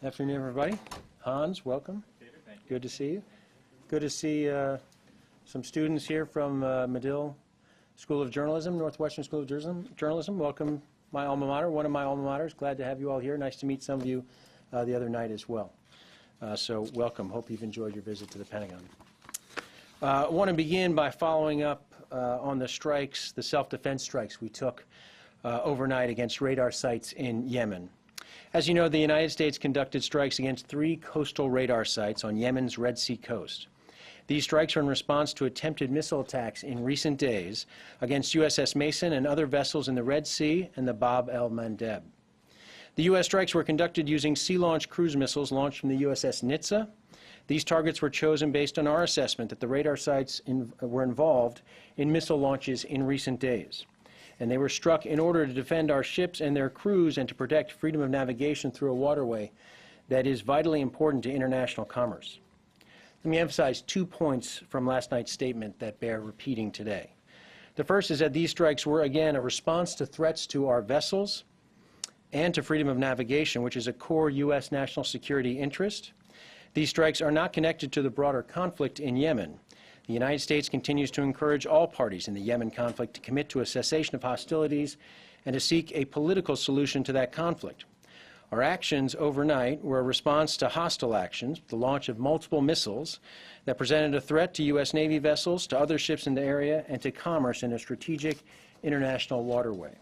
Afternoon, everybody. Hans, welcome. Peter, thank you. Good to see you. Good to see some students here from Medill School of Journalism, Northwestern School of Journalism. Welcome, my alma mater, one of my alma maters. Glad to have you all here. Nice to meet some of you the other night as well. So welcome. Hope you've enjoyed your visit to the Pentagon. I want to begin by following up on the strikes, the self-defense strikes we took overnight against radar sites in Yemen. As you know, the United States conducted strikes against 3 coastal radar sites on Yemen's Red Sea coast. These strikes are in response to attempted missile attacks in recent days against USS Mason and other vessels in the Red Sea and the Bab el-Mandeb. The U.S. strikes were conducted using sea-launched cruise missiles launched from the USS Nitsa. These targets were chosen based on our assessment that the radar sites were involved in missile launches in recent days. And they were struck in order to defend our ships and their crews and to protect freedom of navigation through a waterway that is vitally important to international commerce. Let me emphasize 2 points from last night's statement that bear repeating today. The first is that these strikes were, again, a response to threats to our vessels and to freedom of navigation, which is a core U.S. national security interest. These strikes are not connected to the broader conflict in Yemen. The United States continues to encourage all parties in the Yemen conflict to commit to a cessation of hostilities and to seek a political solution to that conflict. Our actions overnight were a response to hostile actions, the launch of multiple missiles that presented a threat to U.S. Navy vessels, to other ships in the area, and to commerce in a strategic international waterway.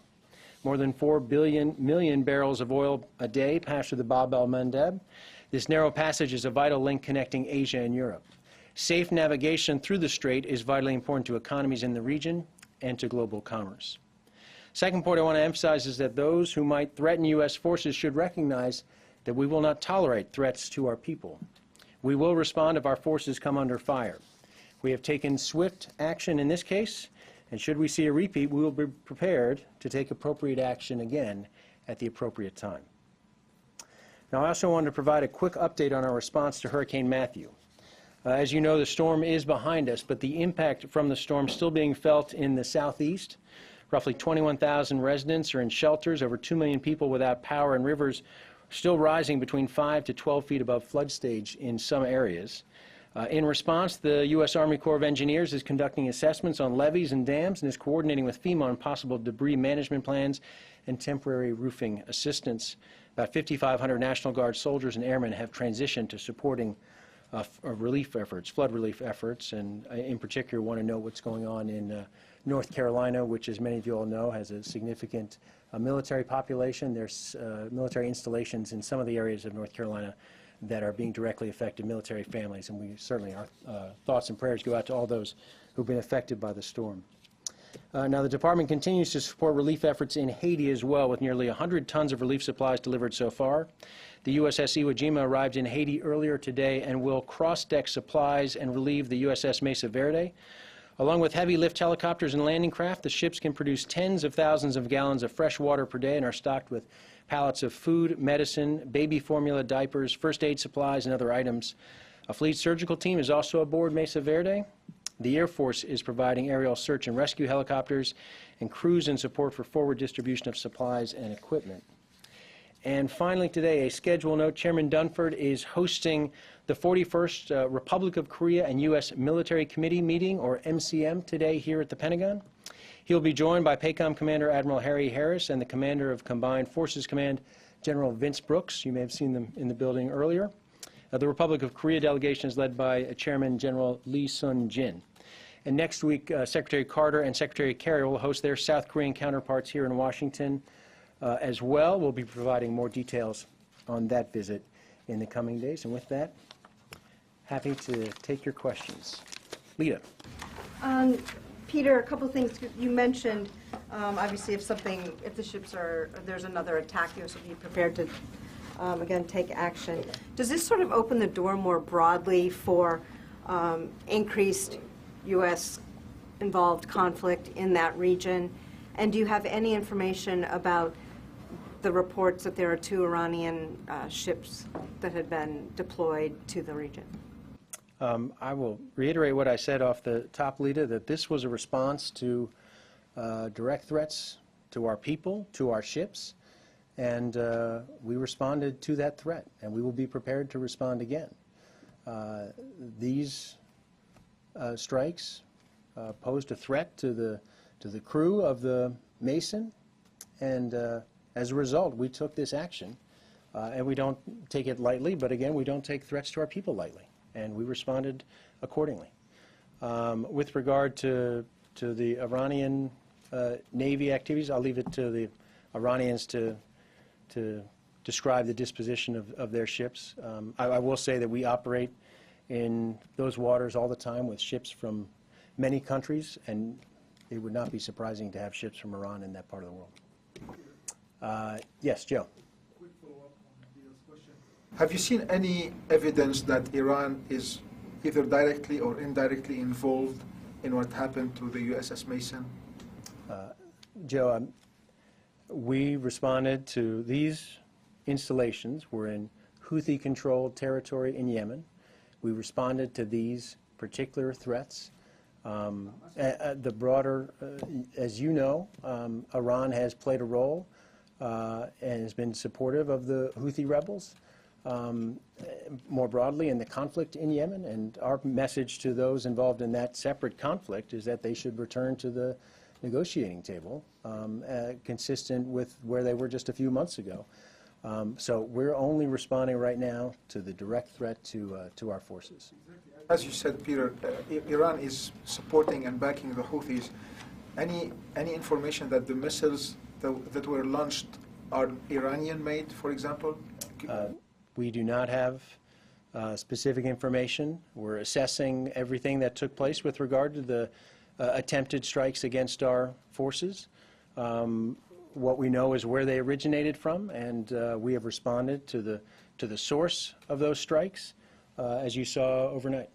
More than 4 million barrels of oil a day pass through the Bab el-Mandeb. This narrow passage is a vital link connecting Asia and Europe. Safe navigation through the strait is vitally important to economies in the region and to global commerce. Second point I want to emphasize is that those who might threaten U.S. forces should recognize that we will not tolerate threats to our people. We will respond if our forces come under fire. We have taken swift action in this case, and should we see a repeat, we will be prepared to take appropriate action again at the appropriate time. Now, I also wanted to provide a quick update on our response to Hurricane Matthew. As you know, the storm is behind us, but the impact from the storm still being felt in the southeast. Roughly 21,000 residents are in shelters, over 2 million people without power, and rivers still rising between 5 to 12 feet above flood stage in some areas. In response, the U.S. Army Corps of Engineers is conducting assessments on levees and dams and is coordinating with FEMA on possible debris management plans and temporary roofing assistance. About 5,500 National Guard soldiers and airmen have transitioned to supporting relief efforts, flood relief efforts, and in particular want to know what's going on in North Carolina, which, as many of you all know, has a significant military population. There's military installations in some of the areas of North Carolina that are being directly affected, military families, and we certainly, our thoughts and prayers go out to all those who've been affected by the storm. Now, the department continues to support relief efforts in Haiti as well, with nearly 100 tons of relief supplies delivered so far. The USS Iwo Jima arrived in Haiti earlier today and will cross-deck supplies and relieve the USS Mesa Verde. Along with heavy lift helicopters and landing craft, the ships can produce tens of thousands of gallons of fresh water per day and are stocked with pallets of food, medicine, baby formula, diapers, first aid supplies, and other items. A fleet surgical team is also aboard Mesa Verde. The Air Force is providing aerial search and rescue helicopters and crews in support for forward distribution of supplies and equipment. And finally today, a schedule note. Chairman Dunford is hosting the 41st Republic of Korea and U.S. Military Committee meeting, or MCM, today here at the Pentagon. He'll be joined by PACOM Commander Admiral Harry Harris and the Commander of Combined Forces Command, General Vince Brooks. You may have seen them in the building earlier. The Republic of Korea delegation is led by Chairman General Lee Sun-jin. And next week, Secretary Carter and Secretary Kerry will host their South Korean counterparts here in Washington as well. We'll be providing more details on that visit in the coming days. And with that, happy to take your questions. Lita. Peter, a couple of things you mentioned. Obviously, if the ships there's another attack, you should be prepared to again take action. Does this sort of open the door more broadly for increased U.S. involved conflict in that region? And do you have any information about the reports that there are 2 Iranian ships that had been deployed to the region? I will reiterate what I said off the top, Lita, that this was a response to direct threats to our people, to our ships, and we responded to that threat, and we will be prepared to respond again. These strikes posed a threat to the crew of the Mason, and as a result, we took this action. And we don't take it lightly, but again, we don't take threats to our people lightly, and we responded accordingly. With regard to the Iranian Navy activities, I'll leave it to the Iranians to describe the disposition of their ships. I will say that we operate in those waters all the time with ships from many countries, and it would not be surprising to have ships from Iran in that part of the world. Yes, Joe. Quick follow-up on Dale's question. Have you seen any evidence that Iran is either directly or indirectly involved in what happened to the USS Mason? Joe, we responded to these installations were in Houthi-controlled territory in Yemen. We responded to these particular threats. The broader, as you know, Iran has played a role and has been supportive of the Houthi rebels more broadly in the conflict in Yemen. And our message to those involved in that separate conflict is that they should return to the negotiating table, consistent with where they were just a few months ago. So we're only responding right now to the direct threat to our forces. As you said, Peter, Iran is supporting and backing the Houthis. Any information that the missiles that were launched are Iranian-made, for example? We do not have specific information. We're assessing everything that took place with regard to the attempted strikes against our forces. What we know is where they originated from, and we have responded to the source of those strikes, as you saw overnight.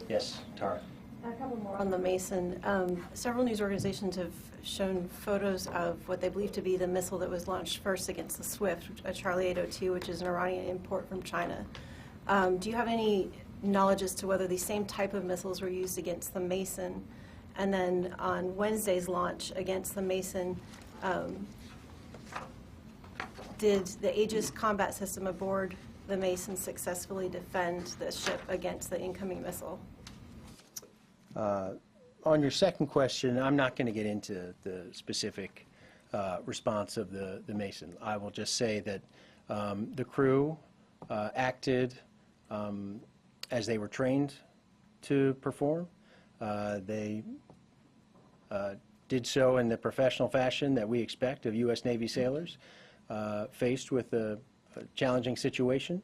Yes, Tara. A couple more on the Mason. Several news organizations have shown photos of what they believe to be the missile that was launched first against the Swift, a Charlie 802, which is an Iranian import from China. Do you have any knowledge as to whether these same type of missiles were used against the Mason? And then on Wednesday's launch against the Mason, did the Aegis combat system aboard the Mason successfully defend the ship against the incoming missile? On your second question, I'm not going to get into the specific response of the Mason. I will just say that the crew acted as they were trained to perform. They did so in the professional fashion that we expect of U.S. Navy sailors faced with a challenging situation.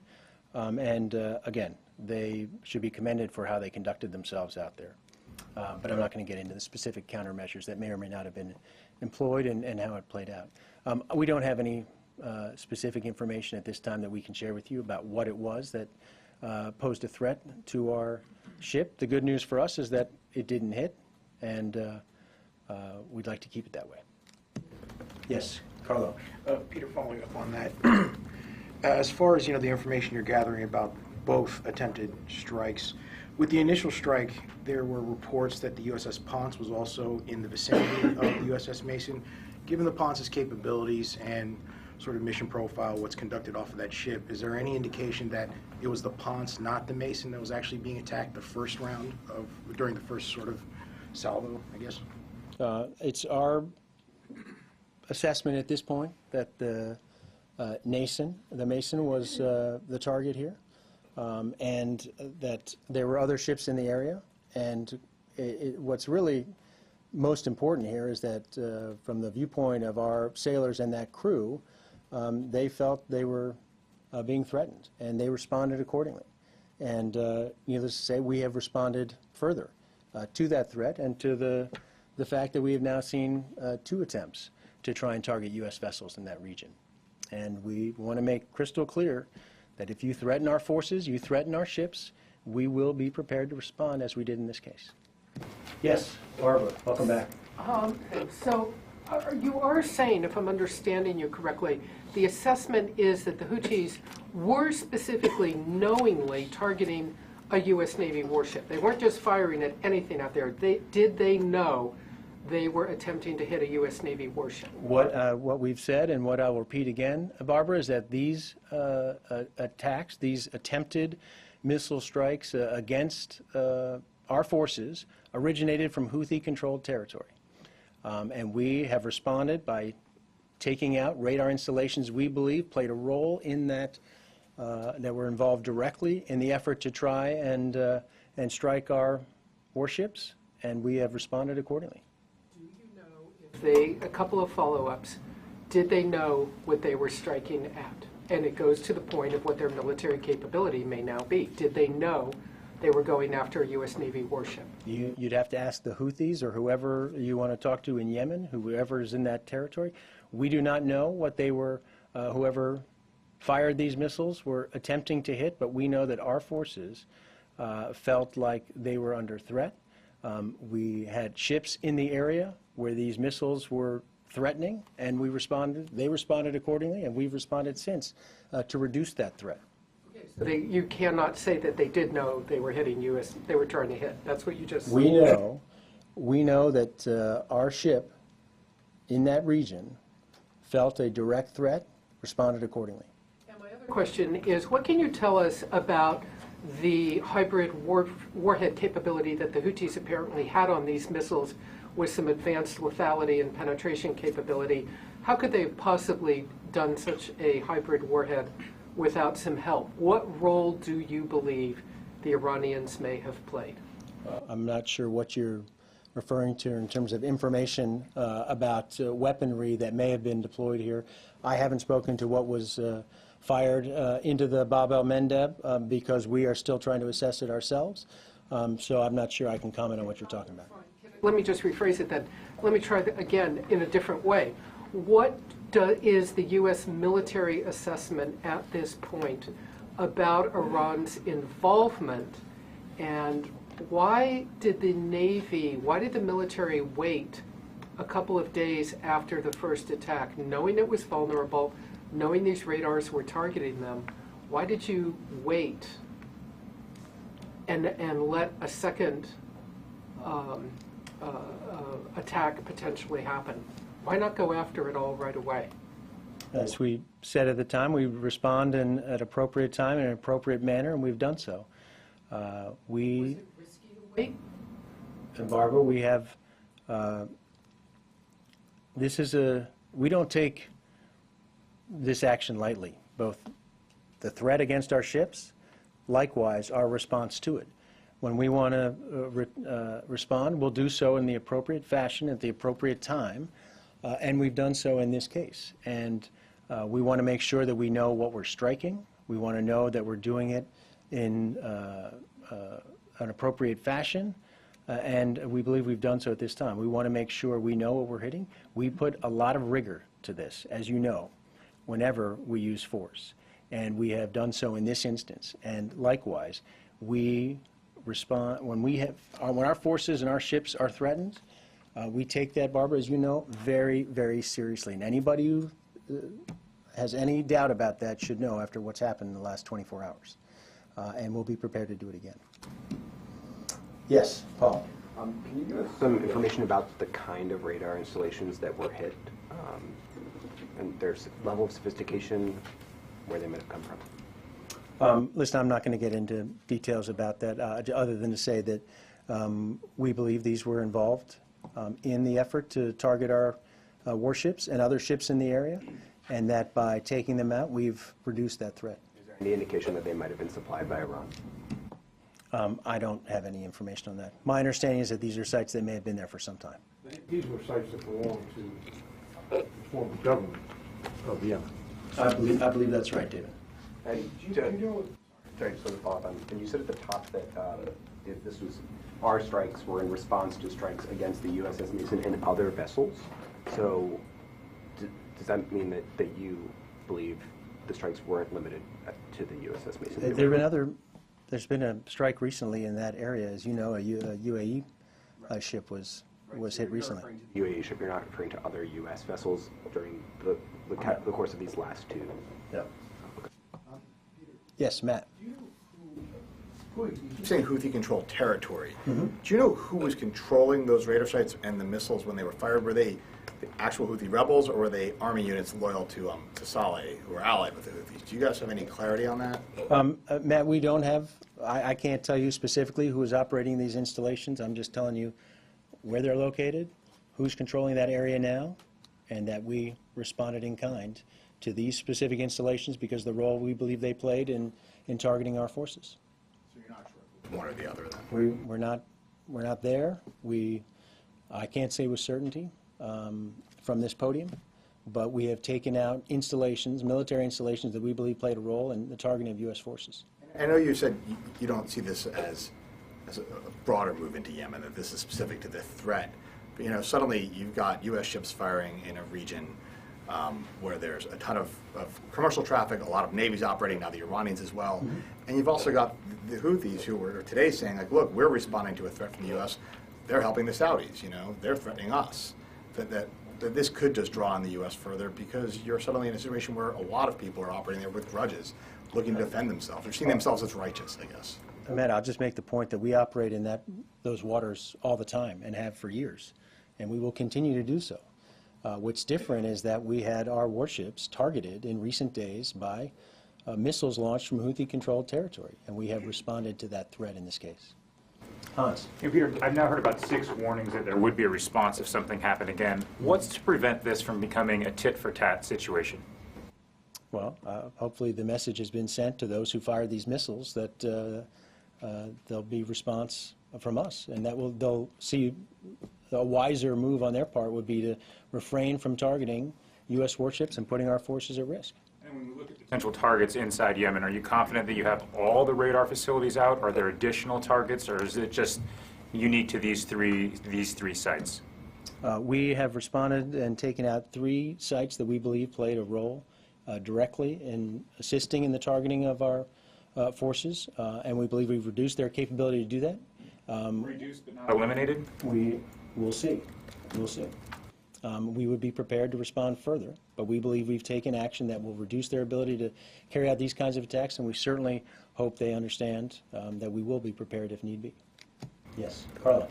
Again, they should be commended for how they conducted themselves out there. But I'm not going to get into the specific countermeasures that may or may not have been employed and how it played out. We don't have any specific information at this time that we can share with you about what it was that posed a threat to our ship. The good news for us is that it didn't hit, and we'd like to keep it that way. Yes, Carlo. Peter, following up on that, as far as the information you're gathering about both attempted strikes, with the initial strike, there were reports that the USS Ponce was also in the vicinity of the USS Mason. Given the Ponce's capabilities and sort of mission profile, what's conducted off of that ship, is there any indication that it was the Ponce, not the Mason, that was actually being attacked the first round during the first sort of salvo, I guess? It's our assessment at this point that the Mason was the target here, and that there were other ships in the area. And what's really most important here is that from the viewpoint of our sailors and that crew, they felt they were being threatened, and they responded accordingly. And needless to say, we have responded further to that threat and to the fact that we have now seen 2 attempts to try and target U.S. vessels in that region. And we want to make crystal clear that if you threaten our forces, you threaten our ships, we will be prepared to respond as we did in this case. Yes, Barbara, welcome back. So you are saying, if I'm understanding you correctly, the assessment is that the Houthis were specifically knowingly targeting a U.S. Navy warship. They weren't just firing at anything out there. Did they know they were attempting to hit a U.S. Navy warship? What we've said, and what I'll repeat again, Barbara, is that these attacks, these attempted missile strikes against our forces originated from Houthi-controlled territory. And we have responded by taking out radar installations we believe played a role in that, that were involved directly in the effort to try and strike our warships, and we have responded accordingly. Do you know if a couple of follow-ups, did they know what they were striking at? And it goes to the point of what their military capability may now be. Did they know they were going after a U.S. Navy warship? You'd have to ask the Houthis or whoever you want to talk to in Yemen, whoever is in that territory. We do not know what they were, whoever fired these missiles were attempting to hit, but we know that our forces felt like they were under threat. We had ships in the area where these missiles were threatening, and we responded. They responded accordingly, and we've responded since to reduce that threat. Okay, so you cannot say that they did know they were hitting U.S. They were trying to hit. That's what you just said. We know that our ship in that region felt a direct threat, responded accordingly. And my other question is, what can you tell us about the hybrid warhead capability that the Houthis apparently had on these missiles with some advanced lethality and penetration capability? How could they have possibly done such a hybrid warhead without some help? What role do you believe the Iranians may have played? I'm not sure what you're referring to in terms of information about weaponry that may have been deployed here. I haven't spoken to what was fired into the Bab el-Mandeb because we are still trying to assess it ourselves. So I'm not sure I can comment on what you're talking about. Let me just rephrase it then. Let me try again in a different way. What is the U.S. military assessment at this point about Iran's involvement, and why did the military wait a couple of days after the first attack, knowing it was vulnerable, knowing these radars were targeting them? Why did you wait and let a second attack potentially happen? Why not go after it all right away? As we said at the time, we respond at an appropriate time in an appropriate manner, and we've done so. Was it risky to wait? And Barbara, we have, we don't take this action lightly, both the threat against our ships, likewise our response to it. When we want to respond, we'll do so in the appropriate fashion at the appropriate time, and we've done so in this case. And we want to make sure that we know what we're striking. We want to know that we're doing it in an appropriate fashion, and we believe we've done so at this time. We want to make sure we know what we're hitting. We put a lot of rigor to this, as you know, whenever we use force, and we have done so in this instance. And likewise, we respond when our forces and our ships are threatened. We take that, Barbara, as you know, very, very seriously. And anybody who has any doubt about that should know after what's happened in the last 24 hours. And we'll be prepared to do it again. Yes, Paul. Can you give us some information about the kind of radar installations that were hit, and their level of sophistication, where they might have come from? Listen, I'm not going to get into details about that, other than to say that we believe these were involved in the effort to target our warships and other ships in the area, and that by taking them out, we've reduced that threat. Is there any indication that they might have been supplied by Iran? I don't have any information on that. My understanding is that these are sites that may have been there for some time. These were sites that belonged to the former government of Yemen. I believe that's right, David. And sorry, just to follow up on, and you said at the top that if this was our strikes were in response to strikes against the USS Mason and other vessels. So does that mean that you believe the strikes weren't limited to the USS Mason? There's been a strike recently in that area. As you know, a UAE ship was hit recently. UAE ship, you're not referring to other U.S. vessels during the course of these last two? No. Yes, Matt. Do you know who Houthi. You keep saying Houthi-controlled territory. Mm-hmm. Do you know who was controlling those radar sites and the missiles when they were fired? Were they the actual Houthi rebels, or were they army units loyal to Saleh, who are allied with the Houthis? Do you guys have any clarity on that? Matt, we don't have, I can't tell you specifically who is operating these installations. I'm just telling you where they're located, who's controlling that area now, and that we responded in kind to these specific installations because the role we believe they played in targeting our forces. So you're not sure one or the other then? We're not there. I can't say with certainty from this podium, but we have taken out installations, military installations that we believe played a role in the targeting of U.S. forces. I know you said you don't see this as a broader move into Yemen, that this is specific to the threat. But, suddenly you've got U.S. ships firing in a region where there's a ton of commercial traffic, a lot of navies operating, now the Iranians as well. Mm-hmm. And you've also got the Houthis who are today saying, like, look, we're responding to a threat from the U.S. They're helping the Saudis, they're threatening us. That this could just draw on the U.S. further because you're suddenly in a situation where a lot of people are operating there with grudges, looking to defend themselves. They're seeing themselves as righteous, I guess. Matt, I'll just make the point that we operate in those waters all the time and have for years, and we will continue to do so. What's different is that we had our warships targeted in recent days by missiles launched from Houthi-controlled territory, and we have responded to that threat in this case. Hans. Hey, Peter, I've now heard about 6 warnings that there would be a response if something happened again. What's to prevent this from becoming a tit-for-tat situation? Well, hopefully the message has been sent to those who fired these missiles that there'll be response from us, and that they'll see a wiser move on their part would be to refrain from targeting U.S. warships and putting our forces at risk. And when we look at potential targets inside Yemen, are you confident that you have all the radar facilities out? Are there additional targets, or is it just unique to these three sites? We have responded and taken out 3 sites that we believe played a role directly in assisting in the targeting of our forces, and we believe we've reduced their capability to do that. Reduced but not eliminated? We'll see. We'll see. We would be prepared to respond further, but we believe we've taken action that will reduce their ability to carry out these kinds of attacks, and we certainly hope they understand that we will be prepared if need be. Yes, Carla.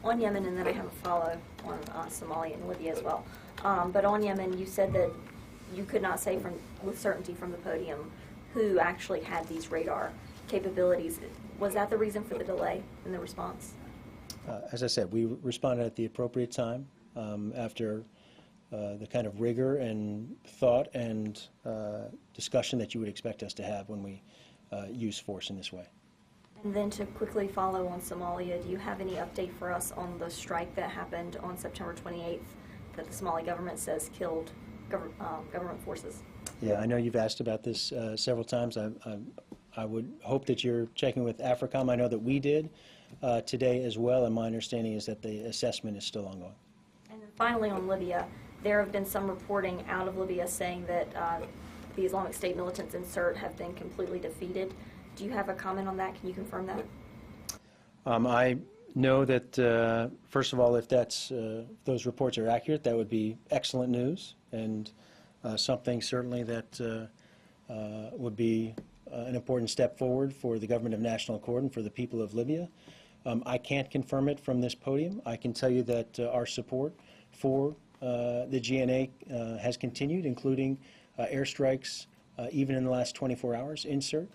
On Yemen, and then I have a follow on Somalia and Libya as well. But on Yemen, you said that you could not say with certainty from the podium who actually had these radar capabilities. Was that the reason for the delay in the response? As I said, we responded at the appropriate time after the kind of rigor and thought and discussion that you would expect us to have when we use force in this way. And then to quickly follow on Somalia, do you have any update for us on the strike that happened on September 28th that the Somali government says killed government forces? Yeah, I know you've asked about this several times. I would hope that you're checking with AFRICOM. I know that we did today as well, and my understanding is that the assessment is still ongoing. And then finally on Libya, there have been some reporting out of Libya saying that the Islamic State militants in Sirte have been completely defeated. Do you have a comment on that? Can you confirm that? I know that, first of all, if those reports are accurate, that would be excellent news, and something certainly that would be an important step forward for the government of national accord and for the people of Libya. I can't confirm it from this podium. I can tell you that our support for the GNA has continued, including airstrikes even in the last 24 hours in Sirte.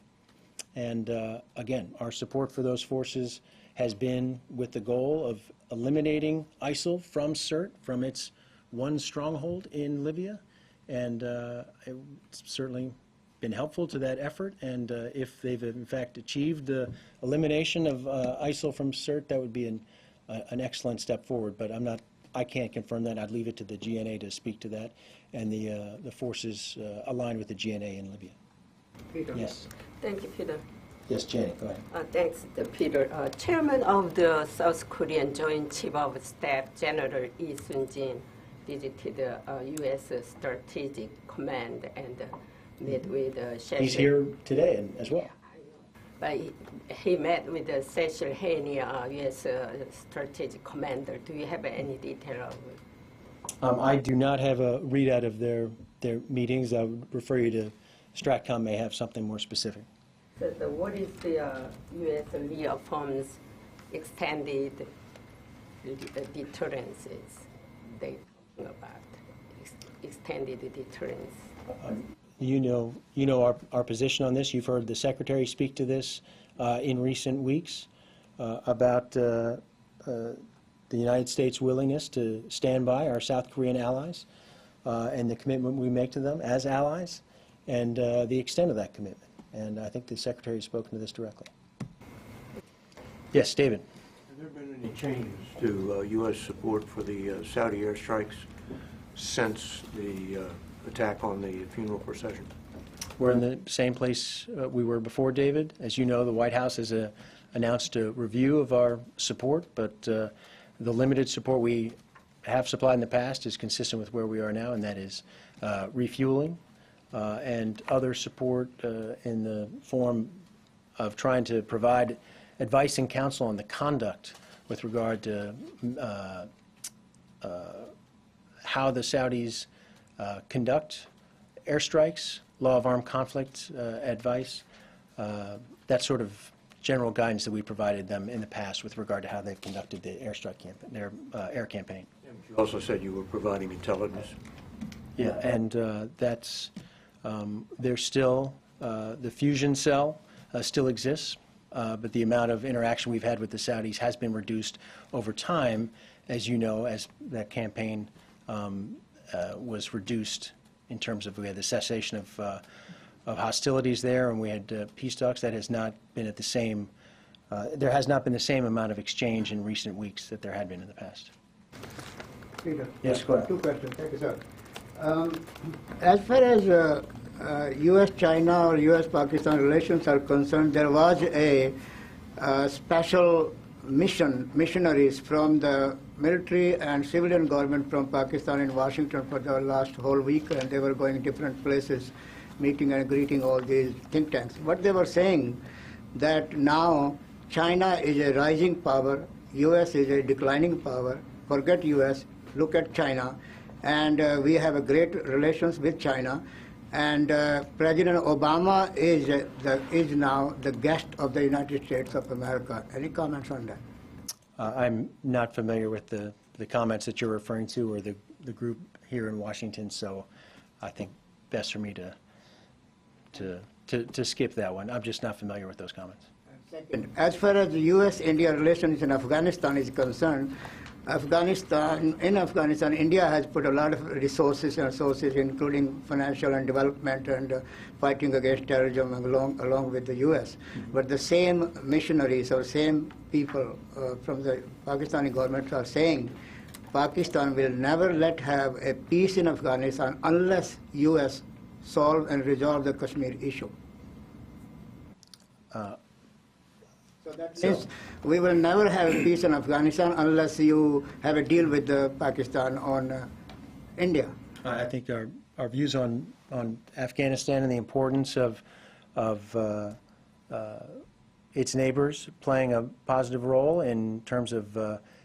And again, our support for those forces has been with the goal of eliminating ISIL from Sirte, from its one stronghold in Libya. And it's certainly been helpful to that effort. And if they've in fact achieved the elimination of ISIL from Sirte, that would be an excellent step forward. But I can't confirm that. I'd leave it to the GNA to speak to that, and the forces aligned with the GNA in Libya. Peter. Yes. Thank you, Peter. Yes, Janet, go ahead. Thanks, Peter. Chairman of the South Korean Joint Chief of Staff, General Lee Sun-jin, visited the U.S. Strategic Command and met with He's here today as well. But he met with Cecil Haney, U.S. Strategic Commander. Do you have any detail of it? I do not have a readout of their meetings. I would refer you to STRATCOM may have something more specific. So what is the U.S. reaffirms extended deterrences they talking about? Extended deterrence. You know our position on this. You've heard the Secretary speak to this in recent weeks about the United States' willingness to stand by our South Korean allies and the commitment we make to them as allies and the extent of that commitment. And I think the Secretary has spoken to this directly. Yes, David. Have there been any changes to U.S. support for the Saudi airstrikes since the attack on the funeral procession? We're in the same place we were before, David. As you know, the White House has announced a review of our support, but the limited support we have supplied in the past is consistent with where we are now, and that is refueling and other support in the form of trying to provide advice and counsel on the conduct with regard to how the Saudis conduct airstrikes, law of armed conflict advice, that sort of general guidance that we provided them in the past with regard to how they've conducted the airstrike campaign, their air campaign. You also said you were providing intelligence. Yeah, and that's there's still the fusion cell still exists, but the amount of interaction we've had with the Saudis has been reduced over time, as you know, as that campaign was reduced in terms of we had the cessation of hostilities there, and we had peace talks. That has not been at the same. There has not been the same amount of exchange in recent weeks that there had been in the past. Peter. Yes, go ahead. Two questions. Thank you, sir. As far as U.S.-China or U.S.-Pakistan relations are concerned, there was a special missionaries from the military and civilian government from Pakistan in Washington for the last whole week, and they were going different places, meeting and greeting all these think tanks. What they were saying that now China is a rising power, U.S. is a declining power. Forget U.S., look at China, and we have a great relations with China. And President Obama is now the guest of the United States of America. Any comments on that? I'm not familiar with the comments that you're referring to or the group here in Washington, so I think best for me to skip that one. I'm just not familiar with those comments. Second, as far as the U.S.-India relations in Afghanistan is concerned, in Afghanistan, India has put a lot of resources, including financial and development and fighting against terrorism along with the U.S. But the same missionaries or same people from the Pakistani government are saying Pakistan will never let have a peace in Afghanistan unless U.S. solve and resolve the Kashmir issue. So that means we will never have peace in Afghanistan unless you have a deal with Pakistan on India. I think our views on Afghanistan and the importance of its neighbors playing a positive role in terms of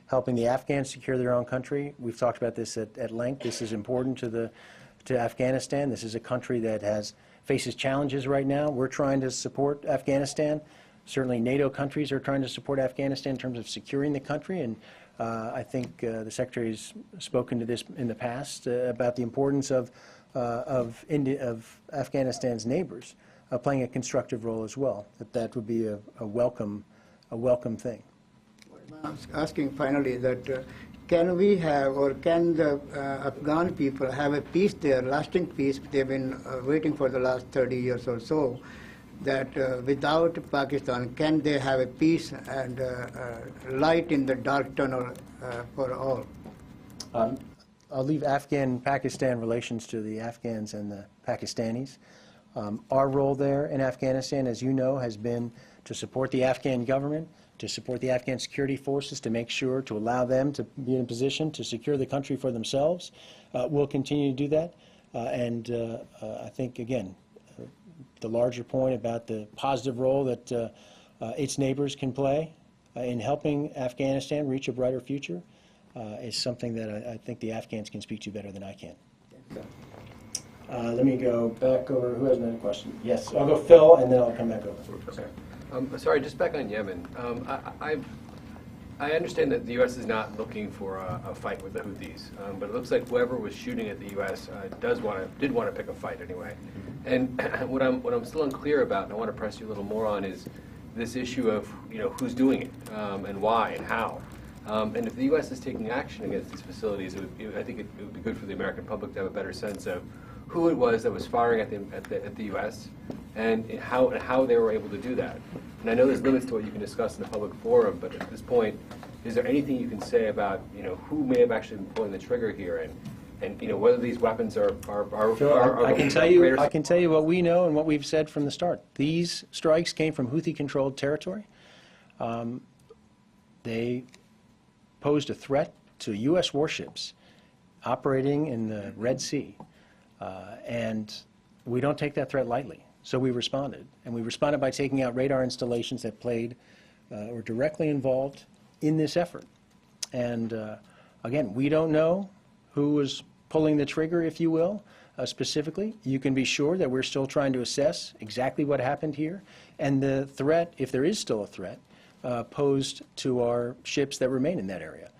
helping the Afghans secure their own country. We've talked about this at length. This is important to Afghanistan. This is a country that faces challenges right now. We're trying to support Afghanistan. Certainly NATO countries are trying to support Afghanistan in terms of securing the country, and I think the Secretary has spoken to this in the past about the importance of Afghanistan's neighbors playing a constructive role as well. That would be a welcome thing. I'm asking finally that can we have, or can the Afghan people have a peace there, lasting peace? They've been waiting for the last 30 years or so. That without Pakistan, can they have a peace and light in the dark tunnel for all? I'll leave Afghan-Pakistan relations to the Afghans and the Pakistanis. Our role there in Afghanistan, as you know, has been to support the Afghan government, to support the Afghan security forces, to make sure, to allow them to be in a position to secure the country for themselves. We'll continue to do that. And I think, again, the larger point about the positive role that its neighbors can play in helping Afghanistan reach a brighter future is something that I think the Afghans can speak to better than I can. Let me go back over. Who has another question? Yes, I'll go Phil, and then I'll come back over. Okay. Sorry, just back on Yemen. I understand that the U.S. is not looking for a fight with the Houthis, but it looks like whoever was shooting at the U.S. did want to pick a fight anyway. And what I'm still unclear about, and I want to press you a little more on, is this issue of who's doing it and why and how. And if the U.S. is taking action against these facilities, I think it would be good for the American public to have a better sense of who it was that was firing at the U.S. and how they were able to do that. And I know there's limits to what you can discuss in the public forum, but at this point, is there anything you can say about who may have actually been pulling the trigger here, and whether these weapons are I can tell you what we know and what we've said from the start. These strikes came from Houthi-controlled territory. They posed a threat to U.S. warships operating in the Red Sea, and we don't take that threat lightly. So we responded, and we responded by taking out radar installations that played or directly involved in this effort. And again, we don't know who was pulling the trigger, if you will, specifically. You can be sure that we're still trying to assess exactly what happened here and the threat, if there is still a threat, posed to our ships that remain in that area.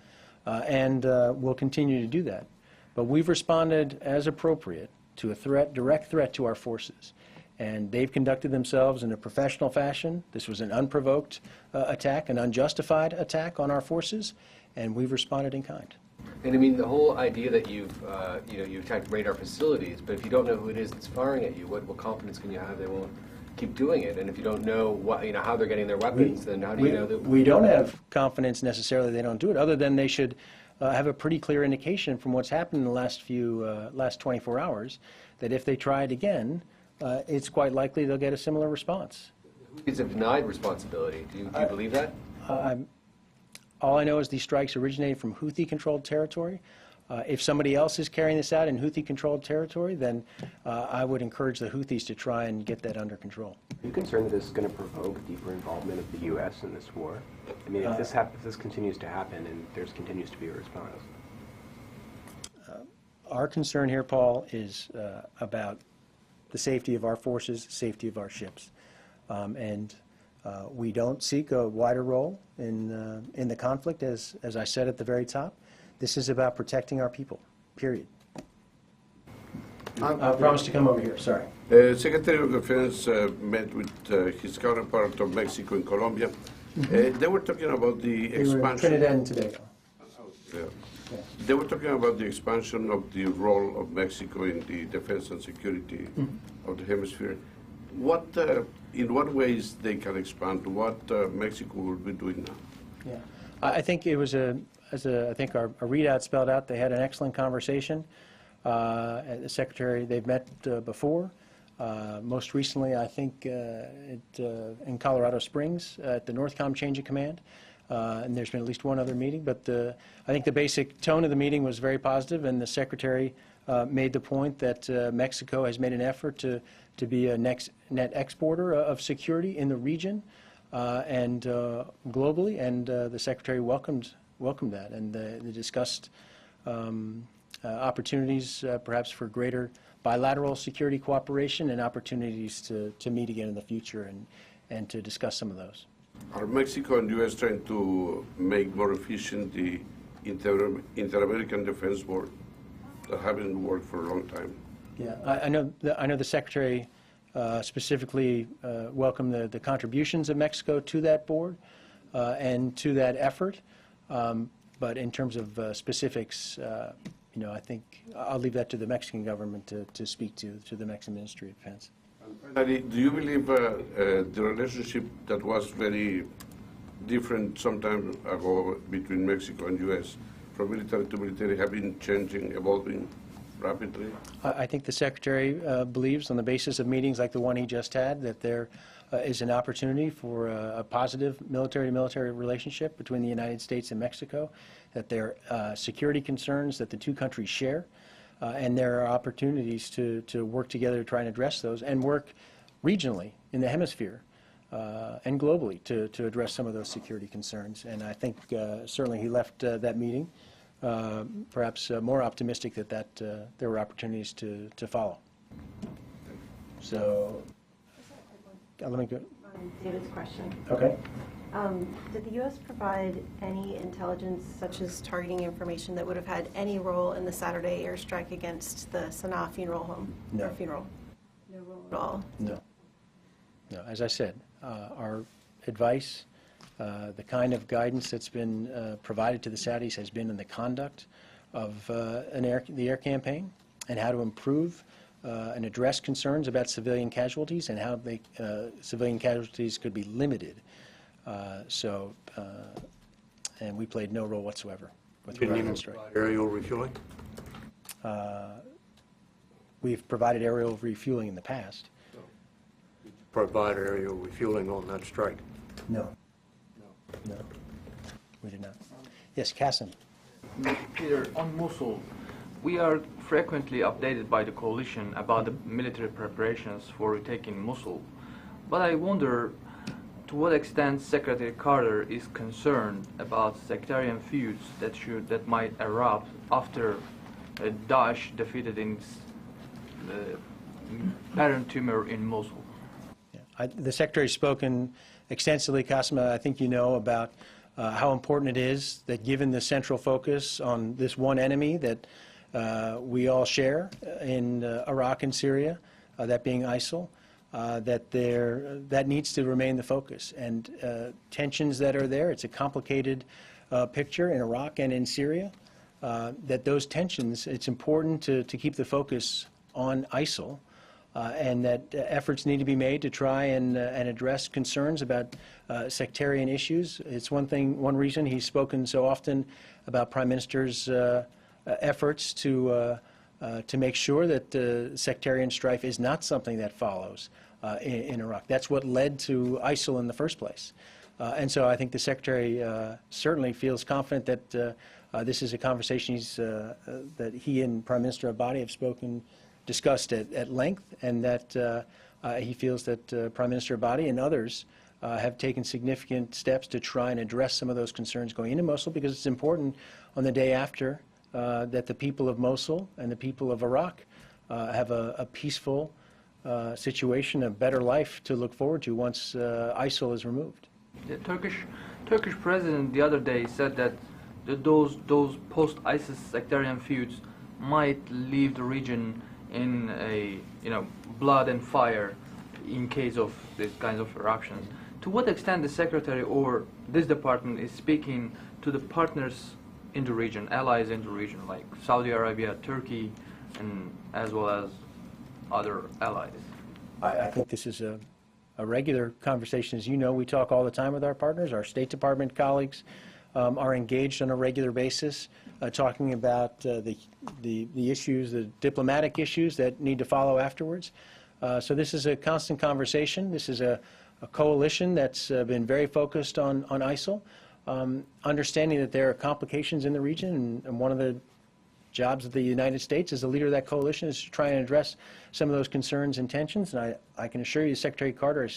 And we'll continue to do that. But we've responded as appropriate to a direct threat to our forces. And they've conducted themselves in a professional fashion. This was an unprovoked attack, an unjustified attack on our forces, and we've responded in kind. And I mean, the whole idea that you've attacked radar facilities, but if you don't know who it is that's firing at you, what confidence can you have they won't keep doing it? And if you don't know how they're getting their weapons, then how do you know that? We don't have confidence necessarily they don't do it, other than they should have a pretty clear indication from what's happened in the last 24 hours that if they try it again, it's quite likely they'll get a similar response. Houthis have denied responsibility. Do you believe that? All I know is these strikes originated from Houthi-controlled territory. If somebody else is carrying this out in Houthi-controlled territory, then I would encourage the Houthis to try and get that under control. Are you concerned that this is going to provoke deeper involvement of the U.S. in this war? I mean, if this continues to happen and there continues to be a response. Our concern here, Paul, is about the safety of our forces, safety of our ships. And we don't seek a wider role in the conflict, as I said at the very top. This is about protecting our people, period. I promise to come over here, sorry. Secretary of Defense met with his counterpart of Mexico and Colombia. They were talking about the expansion. Trinidad and Tobago. Yeah. They were talking about the expansion of the role of Mexico in the defense and security of the hemisphere. In what ways they can expand? What Mexico will be doing now? Yeah, I think it was I think our readout spelled out. They had an excellent conversation. The Secretary, they've met before. Most recently, I think, in Colorado Springs at the NORTHCOM Change of Command. And there's been at least one other meeting, but I think the basic tone of the meeting was very positive, and the Secretary made the point that Mexico has made an effort to be a net exporter of security in the region and globally, and the Secretary welcomed that, and they discussed opportunities perhaps for greater bilateral security cooperation and opportunities to meet again in the future and to discuss some of those. Are Mexico and U.S. trying to make more efficient the Inter-American Defense Board that haven't worked for a long time? Yeah, I know the Secretary specifically welcomed the contributions of Mexico to that board and to that effort. But in terms of specifics, I think I'll leave that to the Mexican government to speak to the Mexican Ministry of Defense. Finally, do you believe the relationship that was very different some time ago between Mexico and U.S. from military to military have been changing, evolving rapidly? I think the Secretary believes, on the basis of meetings like the one he just had, that there is an opportunity for a positive military-to-military relationship between the United States and Mexico, that there are security concerns that the two countries share, and there are opportunities to work together to try and address those and work regionally in the hemisphere and globally to address some of those security concerns. And I think certainly he left that meeting perhaps more optimistic that there were opportunities to follow. So, let me go. David's question. Okay. Did the U.S. provide any intelligence, such as targeting information, that would have had any role in the Saturday airstrike against the Sanaa funeral home? No. Or funeral? No role at all? No. No, as I said, our advice, the kind of guidance that's been provided to the Saudis has been in the conduct of the air campaign and how to improve and address concerns about civilian casualties and how civilian casualties could be limited. And we played no role whatsoever with regard to the strike. Aerial refueling? We've provided aerial refueling in the past. Provide aerial refueling on that strike? No. No. We did not. Yes, Kassim. Peter, on Mosul, we are frequently updated by the coalition about the military preparations for retaking Mosul. But I wonder to what extent Secretary Carter is concerned about sectarian feuds that might erupt after Daesh defeated the parent tumor in Mosul. The Secretary has spoken extensively, Kassim. I think you know about how important it is that given the central focus on this one enemy that we all share in Iraq and Syria, that being ISIL, that needs to remain the focus. And tensions that are there, it's a complicated picture in Iraq and in Syria, that those tensions, it's important to keep the focus on ISIL, and that efforts need to be made to try and address concerns about sectarian issues. It's one reason he's spoken so often about Prime Minister's efforts to make sure that sectarian strife is not something that follows in Iraq. That's what led to ISIL in the first place. And so I think the Secretary certainly feels confident that this is a conversation that he and Prime Minister Abadi have discussed at length, and that he feels that Prime Minister Abadi and others have taken significant steps to try and address some of those concerns going into Mosul, because it's important on the day after that the people of Mosul and the people of Iraq have a peaceful situation, a better life to look forward to once ISIL is removed. The Turkish president the other day said that those post-ISIS sectarian feuds might leave the region in a blood and fire in case of these kinds of eruptions. To what extent the Secretary or this department is speaking to the partners in the region, allies in the region, like Saudi Arabia, Turkey, and as well as other allies? I think this is a regular conversation. As you know, we talk all the time with our partners. Our State Department colleagues are engaged on a regular basis, talking about the issues, the diplomatic issues that need to follow afterwards. So this is a constant conversation. This is a coalition that's been very focused on ISIL, understanding that there are complications in the region, and one of the jobs of the United States as the leader of that coalition is to try and address some of those concerns and tensions. And I can assure you Secretary Carter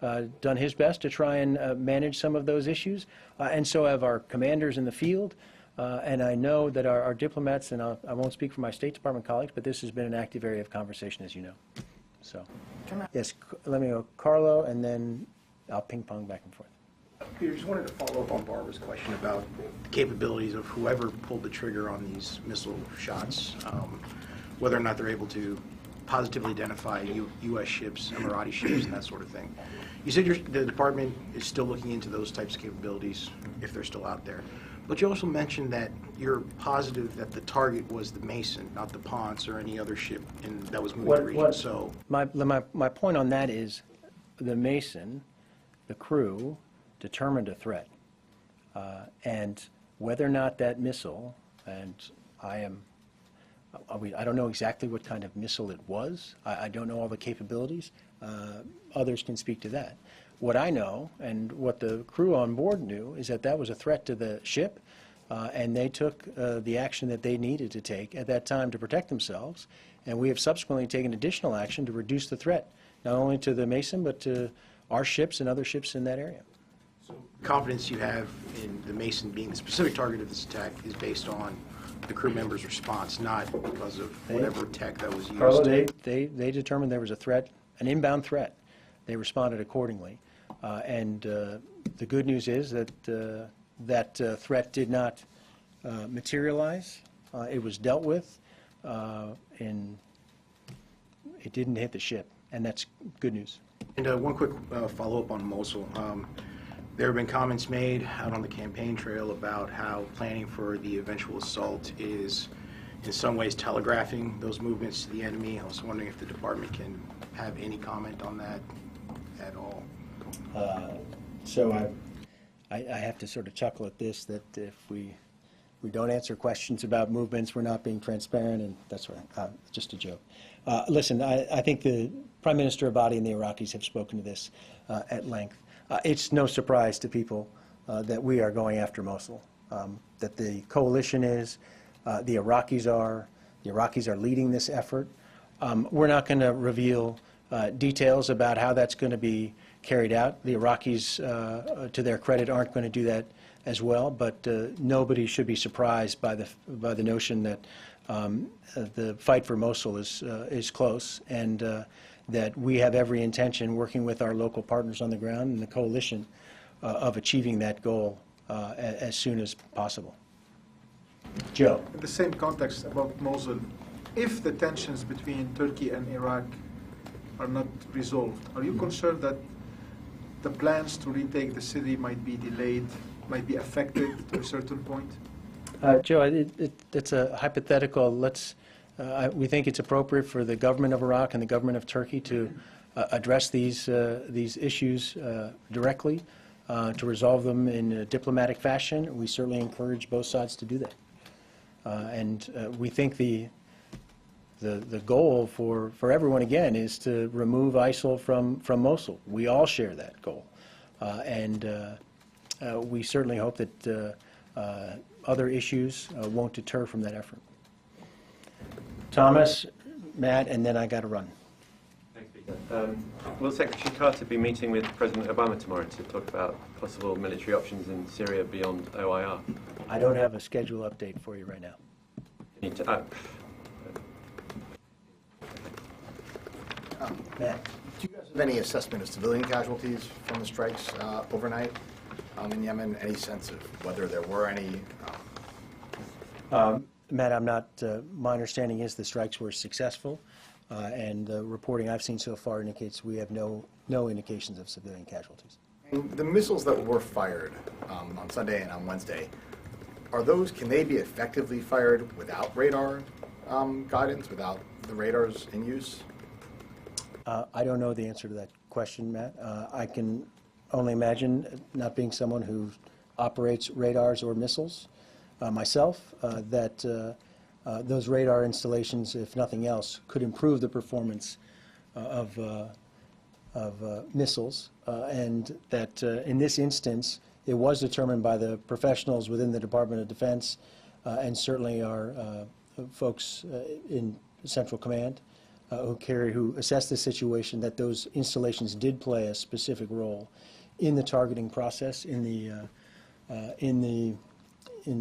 has done his best to try and manage some of those issues, and so have our commanders in the field. And I know that our diplomats, and I won't speak for my State Department colleagues, but this has been an active area of conversation, as you know. So, yes, let me go Carlo, and then I'll ping-pong back and forth. Peter, just wanted to follow up on Barbara's question about the capabilities of whoever pulled the trigger on these missile shots, whether or not they're able to positively identify U.S. ships, Emirati ships, and that sort of thing. You said the department is still looking into those types of capabilities, if they're still out there. But you also mentioned that you're positive that the target was the Mason, not the Ponce or any other ship that was moving the region. So my point on that is the Mason, the crew, determined a threat. And whether or not that missile, and I don't know exactly what kind of missile it was. I don't know all the capabilities. Others can speak to that. What I know, and what the crew on board knew, is that that was a threat to the ship, and they took the action that they needed to take at that time to protect themselves. And we have subsequently taken additional action to reduce the threat, not only to the Mason, but to our ships and other ships in that area. So confidence you have in the Mason being the specific target of this attack is based on the crew members' response, not because of whatever tech that was used. Carlo, they determined there was a threat an inbound threat. They responded accordingly. And the good news is that that threat did not materialize. It was dealt with, and it didn't hit the ship, and that's good news. And one quick follow-up on Mosul. There have been comments made out on the campaign trail about how planning for the eventual assault is in some ways telegraphing those movements to the enemy. I was wondering if the department can have any comment on that at all. So I have to sort of chuckle at this, that if we don't answer questions about movements, we're not being transparent, and that's right, just a joke. Listen, I think the Prime Minister Abadi and the Iraqis have spoken to this at length. It's no surprise to people that we are going after Mosul, that the coalition is, the Iraqis are leading this effort. We're not going to reveal details about how that's going to be carried out. The Iraqis, to their credit, aren't going to do that as well, but nobody should be surprised by the notion that the fight for Mosul is close, and that we have every intention, working with our local partners on the ground and the coalition, of achieving that goal as soon as possible. Joe. In the same context about Mosul, if the tensions between Turkey and Iraq are not resolved, are you concerned that the plans to retake the city might be delayed, might be affected to a certain point? Joe, it's a hypothetical. We think it's appropriate for the government of Iraq and the government of Turkey to address these issues directly, to resolve them in a diplomatic fashion. We certainly encourage both sides to do that. And we think the goal for everyone, again, is to remove ISIL from Mosul. We all share that goal. And we certainly hope that other issues won't deter from that effort. Thomas, Matt, and then I got to run. Thanks, Peter. Will Secretary Carter be meeting with President Obama tomorrow to talk about possible military options in Syria beyond OIR? I don't have a schedule update for you right now. Matt, do you guys have any assessment of civilian casualties from the strikes overnight in Yemen? Any sense of whether there were any? Matt, I'm not. My understanding is the strikes were successful, and the reporting I've seen so far indicates we have no indications of civilian casualties. And the missiles that were fired on Sunday and on Wednesday, can they be effectively fired without radar guidance, without the radars in use? I don't know the answer to that question, Matt. I can only imagine, not being someone who operates radars or missiles myself, that those radar installations, if nothing else, could improve the performance of missiles, and that in this instance, it was determined by the professionals within the Department of Defense, and certainly our folks in Central Command who assessed the situation, that those installations did play a specific role in the targeting process, in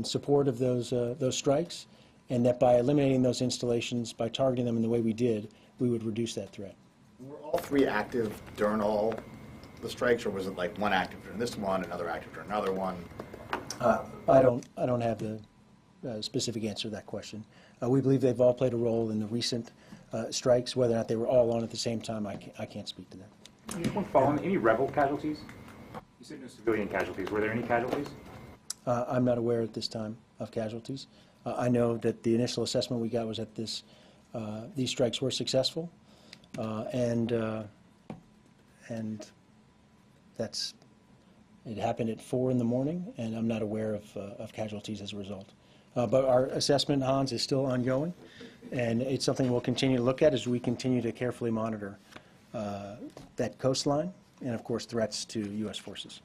support of those strikes, and that by eliminating those installations, by targeting them in the way we did, we would reduce that threat. Were all three active during all the strikes, or was it like one active during this one, another active during another one? I don't have the specific answer to that question. We believe they've all played a role in the recent strikes. Whether or not they were all on at the same time, I can't speak to that. Just one follow-on. Any rebel casualties? You said no civilian casualties. Were there any casualties? I'm not aware at this time of casualties. I know that the initial assessment we got was that these strikes were successful, and it happened at 4 in the morning, and I'm not aware of casualties as a result. But our assessment, Hans, is still ongoing, and it's something we'll continue to look at as we continue to carefully monitor that coastline and, of course, threats to U.S. forces.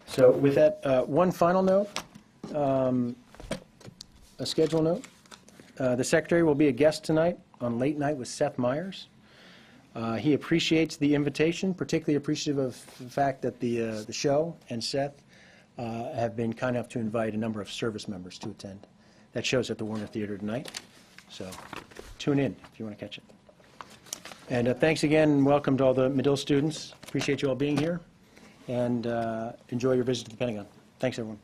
So with that, one final note, a schedule note. The Secretary will be a guest tonight on Late Night with Seth Meyers. He appreciates the invitation, particularly appreciative of the fact that the show and Seth have been kind enough to invite a number of service members to attend. That show's at the Warner Theater tonight, so tune in if you want to catch it. And thanks again, and welcome to all the Medill students. Appreciate you all being here, and enjoy your visit to the Pentagon. Thanks, everyone.